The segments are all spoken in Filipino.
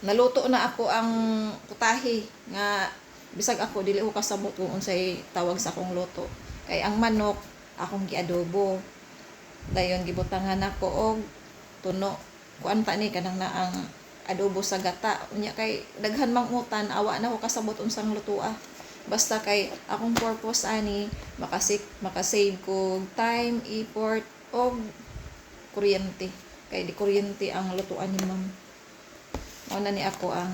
naluto na ako ang putahe nga bisag ako dili ko kasabot kung unsay tawag sa akong luto. Kay ang manok akong giadobo. Dayon gibutangan ako og tuno. Kuan pa ni kanang naang adobo sa gata. Unya kay daghan mangutan awa na ko kasabot unsang lutoa. Basta kay akong purpose ani makasave ko time, effort og kuryente. Kay di kuryente ang lutuan ni ma'am. Mao na ni ako ang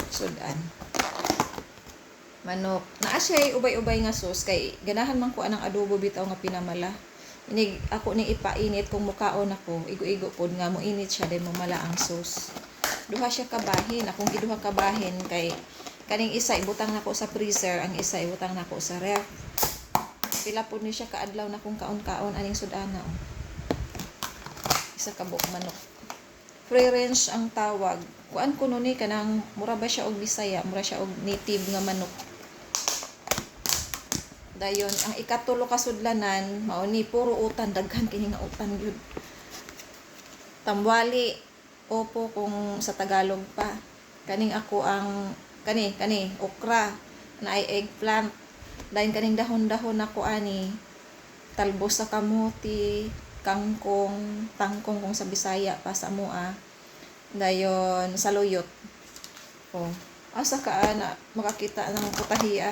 sudan. Manok. Naa siya ubay-ubay nga sauce kay ganahan man ko anang adobo bitaw nga pinamala. Inig ako ni ipainit kung mukaon ako, igo-igo pod nga mo init siya dahil mamala ang sauce. Duha siya kabahin, akong giduha kabahin kay kaning isa ibutang nako sa freezer, ang isa ibutang nako sa ref. Pila pod ni siya kaadlaw na kung kaon-kaon aning sudana. Oh. Isa ka buok manok. Free range ang tawag. Kuan kuno ni kanang mura ba siya og Bisaya, mura siya og native nga manok. Dayon ang ikatulo ka sudlanan mao ni puro utan, daghan kini nga utan gyud. Tambwali, opo kung sa Tagalog pa. Kaning ako ang kani okra na ay eggplant. Dayon kaning dahon-dahon ako ani talbos sa kamuti, kangkong, tangkong kung sa Bisaya pa sa mua. Dayon saluyot. Oh, asa ka na makakita ng putahiya.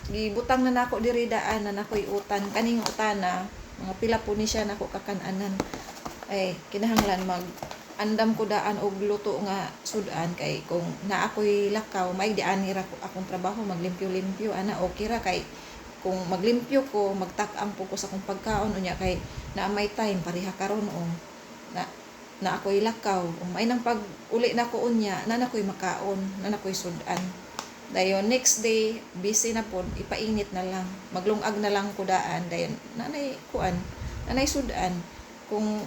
Gibutang na nako diri daan na nakoy utan, kaning utana mga pila po ni siya nako kakananan. Ay kinahanglan mag andam ko daan og luto nga sudan kay kung naa ako'y lakaw may diani ra ko akong trabaho maglimpyo-limpyo ana okay ra kay kung maglimpyo ko magtak-ang po ko sa akong pagkaon unya kay naa may time pareha karon o na ako'y lakaw may nang pag uli na ko unya na nako'y makaon na nako'y sudan. Dayon next day busy na pod ipainit na lang maglungag na lang ko daan dayon nanay kuan nanay sudan kung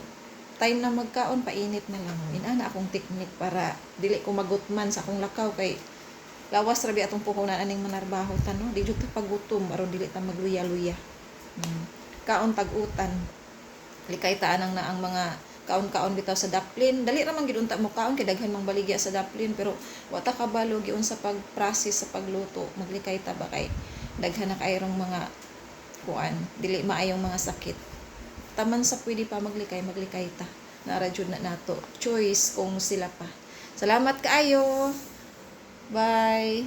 time na magkaon painit na lang inana akong technique para dili ko magutman sa akong lakaw kay lawas rabi atong puhunan aning manarbaho no di jud ta pagutom aron dili ta magluya-luya. Kaon tag-utan likay ta anang na ang mga kaon-kaon bitaw sa daplin dali ra man gid unta mo kaon kay daghan mang baligya sa daplin pero wa ta kabalo giun sa pag-process sa pagluto maglikay ta ba kay daghan na kayrong mga kuan dili maayong mga sakit taman sa pwede pa maglikay ta nara jud na nato choice kung sila pa. Salamat kaayo, bye.